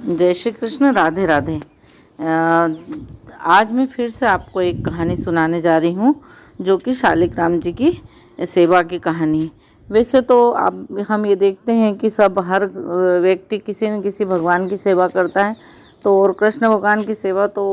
जय श्री कृष्ण। राधे राधे। आज मैं फिर से आपको एक कहानी सुनाने जा रही हूँ जो कि शालिग्राम जी की सेवा की कहानी है। वैसे तो आप हम ये देखते हैं कि सब हर व्यक्ति किसी न किसी भगवान की सेवा करता है। तो और कृष्ण भगवान की सेवा तो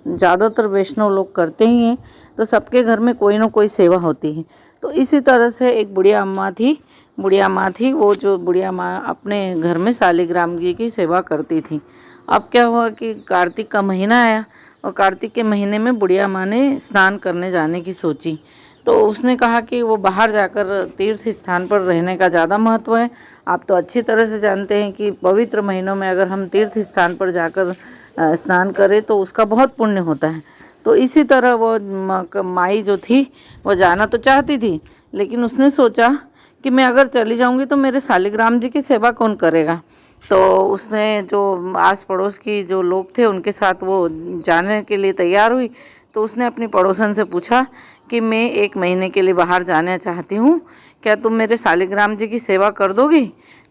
ज़्यादातर वैष्णव लोग करते ही हैं। तो सबके घर में कोई ना कोई सेवा होती है। तो इसी तरह से एक बुढ़िया माँ थी। वो जो बुढ़िया माँ अपने घर में शालिग्राम जी की सेवा करती थी। अब क्या हुआ कि कार्तिक का महीना आया और कार्तिक के महीने में बुढ़िया माँ ने स्नान करने जाने की सोची। तो उसने कहा कि वो बाहर जाकर तीर्थ स्थान पर रहने का ज़्यादा महत्व है। आप तो अच्छी तरह से जानते हैं कि पवित्र महीनों में अगर हम तीर्थ स्थान पर जाकर स्नान करें तो उसका बहुत पुण्य होता है। तो इसी तरह वो माई जो थी वो जाना तो चाहती थी, लेकिन उसने सोचा कि मैं अगर चली जाऊंगी तो मेरे शालिग्राम जी की सेवा कौन करेगा। तो उसने जो आस पड़ोस की जो लोग थे उनके साथ वो जाने के लिए तैयार हुई। तो उसने अपनी पड़ोसन से पूछा कि मैं 1 महीने के लिए बाहर जाना चाहती हूँ, क्या तुम मेरे शालिग्राम जी की सेवा कर दोगी।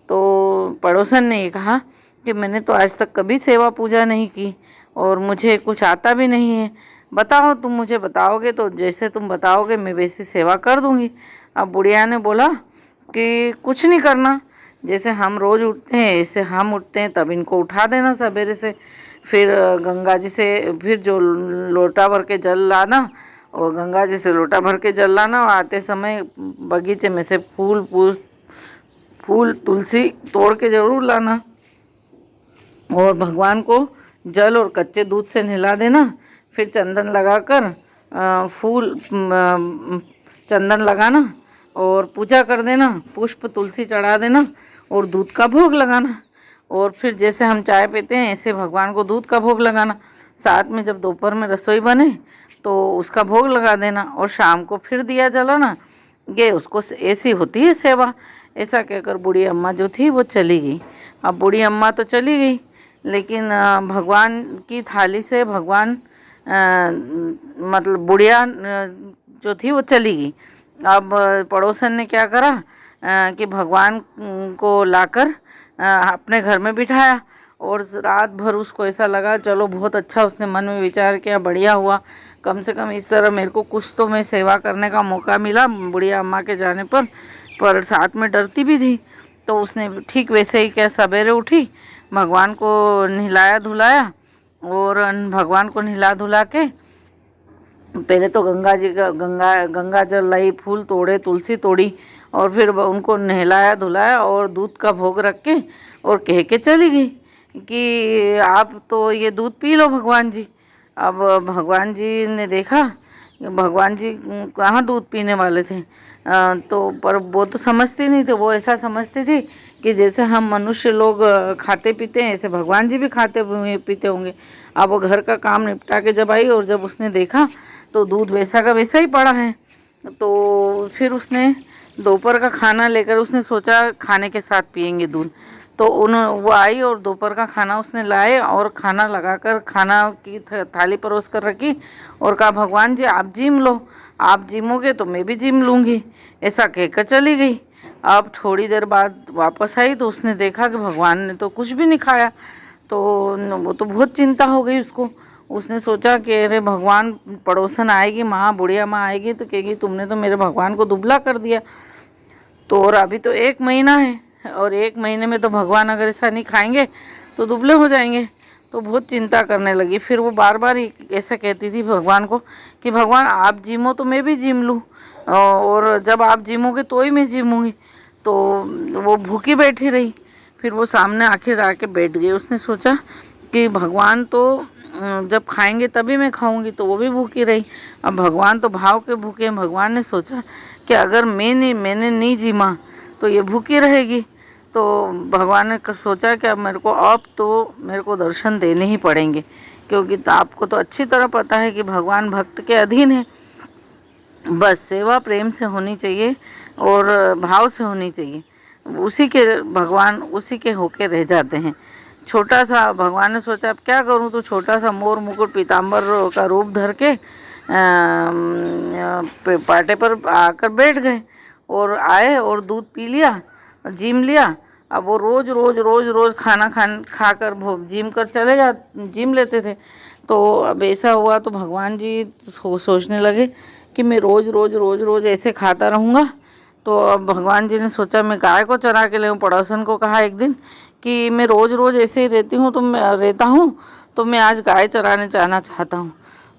तो पड़ोसन ने ये कहा कि मैंने तो आज तक कभी सेवा पूजा नहीं की और मुझे कुछ आता भी नहीं है। बताओ, तुम मुझे बताओगे तो जैसे तुम बताओगे मैं वैसी सेवा कर दूंगी। अब बुढ़िया ने बोला कि कुछ नहीं करना, जैसे हम रोज़ उठते हैं ऐसे हम उठते हैं, तब इनको उठा देना सवेरे से। फिर गंगा जी से फिर जो लोटा भर के जल लाना और गंगा जी से लोटा भर के जल लाना और आते समय बगीचे में से फूल तुलसी तोड़ के ज़रूर लाना और भगवान को जल और कच्चे दूध से नहला देना। फिर चंदन लगाकर चंदन लगाना और पूजा कर देना, पुष्प तुलसी चढ़ा देना और दूध का भोग लगाना। और फिर जैसे हम चाय पीते हैं ऐसे भगवान को दूध का भोग लगाना। साथ में जब दोपहर में रसोई बने तो उसका भोग लगा देना और शाम को फिर दिया जलाना। ये उसको ऐसी होती है सेवा। ऐसा कहकर बूढ़ी अम्मा जो थी वो चली गई। अब बूढ़ी अम्मा तो चली गई, लेकिन भगवान की थाली से भगवान मतलब बुढ़िया जो थी वो चली गई। अब पड़ोसन ने क्या करा कि भगवान को लाकर अपने घर में बिठाया और रात भर उसको ऐसा लगा, चलो बहुत अच्छा, उसने मन में विचार किया, बढ़िया हुआ, कम से कम इस तरह मेरे को कुछ तो मैं सेवा करने का मौका मिला बुढ़िया अम्मा के जाने पर साथ में डरती भी थी। तो उसने ठीक वैसे ही क्या सवेरे उठी, भगवान को नहलाया धुलाया और भगवान को नहला धुला के पहले तो गंगा जल लाई, फूल तोड़े, तुलसी तोड़ी और फिर उनको नहलाया धुलाया और दूध का भोग रख के और कह के चली गई कि आप तो ये दूध पी लो भगवान जी। अब भगवान जी ने देखा, भगवान जी कहाँ दूध पीने वाले थे। तो पर वो तो समझती नहीं थे, वो ऐसा समझती थी कि जैसे हम मनुष्य लोग खाते पीते हैं ऐसे भगवान जी भी खाते पीते होंगे। अब वो घर का काम निपटा के जब आई और जब उसने देखा तो दूध वैसा का वैसा ही पड़ा है। तो फिर उसने दोपहर का खाना लेकर, उसने सोचा खाने के साथ पियेंगे दूध। तो वो आई और दोपहर का खाना उसने लाए और खाना लगाकर खाना की थाली परोस कर रखी और कहा, भगवान जी आप जिम लो, आप जिमोगे तो मैं भी जिम लूँगी। ऐसा कहकर चली गई। अब थोड़ी देर बाद वापस आई तो उसने देखा कि भगवान ने तो कुछ भी नहीं खाया। तो वो तो बहुत चिंता हो गई उसको। उसने सोचा कि अरे भगवान, पड़ोसन आएगी, माँ बुढ़िया माँ आएगी तो कहेगी तुमने तो मेरे भगवान को दुबला कर दिया। तो और अभी तो 1 महीना है और 1 महीने में तो भगवान अगर ऐसा नहीं खाएंगे तो दुबले हो जाएंगे। तो बहुत चिंता करने लगी। फिर वो बार बार ऐसा कहती थी भगवान को कि भगवान आप जिमो तो मैं भी जिम लूँ और जब आप जिमोगे तो ही मैं जिमूँगी। तो वो भूखी बैठी रही। फिर वो सामने आखिर आके बैठ गई। उसने सोचा कि भगवान तो जब खाएंगे तभी मैं खाऊंगी, तो वो भी भूखी रही। अब भगवान तो भाव के भूखे हैं। भगवान ने सोचा कि अगर मैंने नहीं जिमा तो ये भूखी रहेगी। तो भगवान ने सोचा कि अब मेरे को दर्शन देने ही पड़ेंगे, क्योंकि तो आपको तो अच्छी तरह पता है कि भगवान भक्त के अधीन है। बस सेवा प्रेम से होनी चाहिए और भाव से होनी चाहिए, उसी के भगवान उसी के होके रह जाते हैं। छोटा सा भगवान ने सोचा अब क्या करूं, तो छोटा सा मोर मुकुट पीताम्बर का रूप धर के पाटे पर आकर बैठ गए और आए और दूध पी लिया, जिम लिया। अब वो रोज़ रोज़ रोज़ रोज़ खाना खाकर जिम लेते थे। तो अब ऐसा हुआ तो भगवान जी सोचने लगे कि मैं रोज़ रोज़ रोज़ रोज़ ऐसे खाता रहूँगा। तो अब भगवान जी ने सोचा मैं गाय को चरा के ले आऊँ। पड़ोसन को कहा एक दिन कि मैं रोज़ रोज़ ऐसे ही रहता हूँ तो मैं आज गाय चराने जाना चाहता हूँ।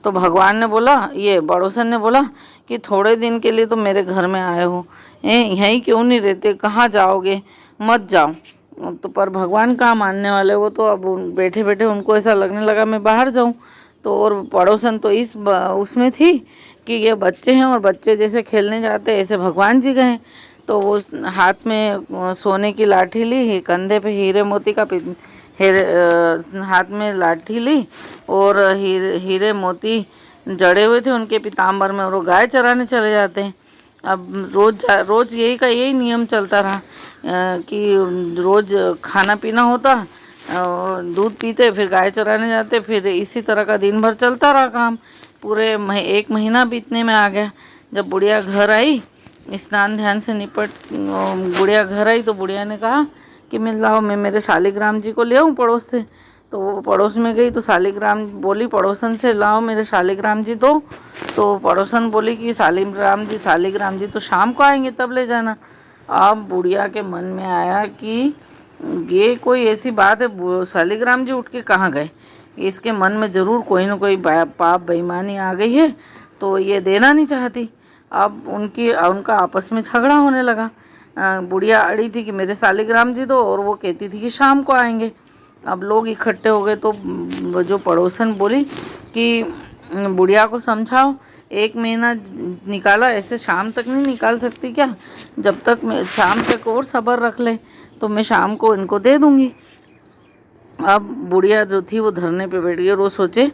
तो भगवान ने बोला, ये पड़ोसन ने बोला कि थोड़े दिन के लिए तो मेरे घर में आए हो, यहीं क्यों नहीं रहते, कहाँ जाओगे, मत जाओ। तो पर भगवान कहाँ मानने वाले, वो तो अब बैठे बैठे उनको ऐसा लगने लगा मैं बाहर जाऊँ। तो और पड़ोसन तो उसमें थी कि ये बच्चे हैं और बच्चे जैसे खेलने जाते हैं ऐसे भगवान जी गए। तो वो हाथ में सोने की लाठी ली, कंधे पे हीरे मोती का हाथ में लाठी ली और हीरे मोती जड़े हुए थे उनके पीताम्बर में, और वो गाय चराने चले जाते हैं। अब रोज़ यही नियम चलता रहा कि रोज़ खाना पीना होता, दूध पीते, फिर गाय चराने जाते, फिर इसी तरह का दिन भर चलता रहा काम। पूरे एक महीना बीतने में आ गया। जब बुढ़िया घर आई, स्नान ध्यान से निपट बुढ़िया घर आई तो बुढ़िया ने कहा कि मैं मेरे शालिग्राम जी को ले आऊँ पड़ोस से। तो वो पड़ोस में गई तो शालिग्राम बोली पड़ोसन से, लाओ मेरे शालिग्राम जी दो। तो पड़ोसन बोली कि शालिग्राम जी तो शाम को आएंगे तब ले जाना। अब बुढ़िया के मन में आया कि ये कोई ऐसी बात है, शालिग्राम जी उठ के कहाँ गए, इसके मन में ज़रूर कोई ना कोई पाप बेईमानी आ गई है, तो ये देना नहीं चाहती। अब उनका आपस में झगड़ा होने लगा। बुढ़िया अड़ी थी कि मेरे शालिग्राम जी दो, और वो कहती थी कि शाम को आएंगे। अब लोग इकट्ठे हो गए। तो जो पड़ोसन बोली कि बुढ़िया को समझाओ, 1 महीना निकाला, ऐसे शाम तक नहीं निकाल सकती क्या, जब तक मैं शाम तक और सब्र रख ले तो मैं शाम को इनको दे दूँगी। अब बुढ़िया जो थी वो धरने पे बैठ गई और वो सोचे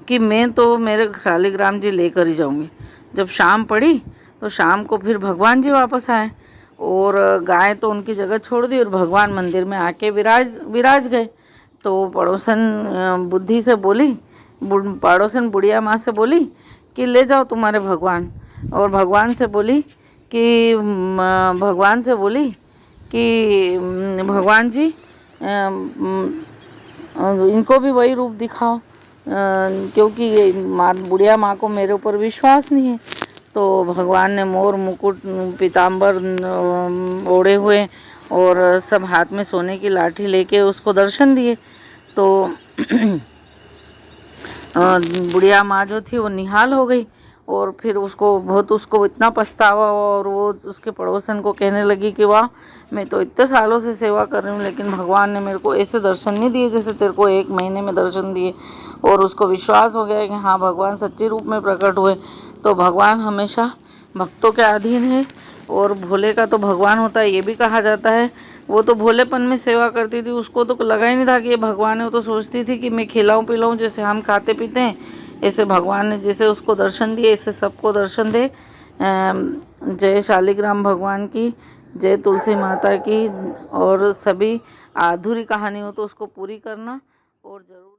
कि मैं तो मेरे शालिग्राम जी लेकर ही जाऊँगी। जब शाम पड़ी तो शाम को फिर भगवान जी वापस आए और गाय तो उनकी जगह छोड़ दी और भगवान मंदिर में आके विराज गए। तो पड़ोसन बुद्धि से बोली, पड़ोसन बुढ़िया माँ से बोली कि ले जाओ तुम्हारे भगवान, और भगवान से बोली कि भगवान जी इनको भी वही रूप दिखाओ, क्योंकि ये बुढ़िया माँ को मेरे ऊपर विश्वास नहीं है। तो भगवान ने मोर मुकुट पीताम्बर ओढ़े हुए और सब हाथ में सोने की लाठी लेके उसको दर्शन दिए। तो बुढ़िया माँ जो थी वो निहाल हो गई और फिर उसको इतना पछतावा हुआ और वो उसके पड़ोसन को कहने लगी कि वाह, मैं तो इतने सालों से सेवा कर रही हूँ लेकिन भगवान ने मेरे को ऐसे दर्शन नहीं दिए जैसे तेरे को 1 महीने में दर्शन दिए। और उसको विश्वास हो गया कि हाँ, भगवान सच्चे रूप में प्रकट हुए। तो भगवान हमेशा भक्तों के अधीन है और भोले का तो भगवान होता है, ये भी कहा जाता है। वो तो भोलेपन में सेवा करती थी, उसको तो लगा ही नहीं था कि ये भगवान है। वो तो सोचती थी कि मैं खिलाऊं पिलाऊं, जैसे हम खाते पीते हैं ऐसे भगवान ने जैसे उसको दर्शन दिए ऐसे सबको दर्शन दे। जय शालिग्राम भगवान की, जय तुलसी माता की। और सभी अधूरी कहानी हो तो उसको पूरी करना और ज़रूर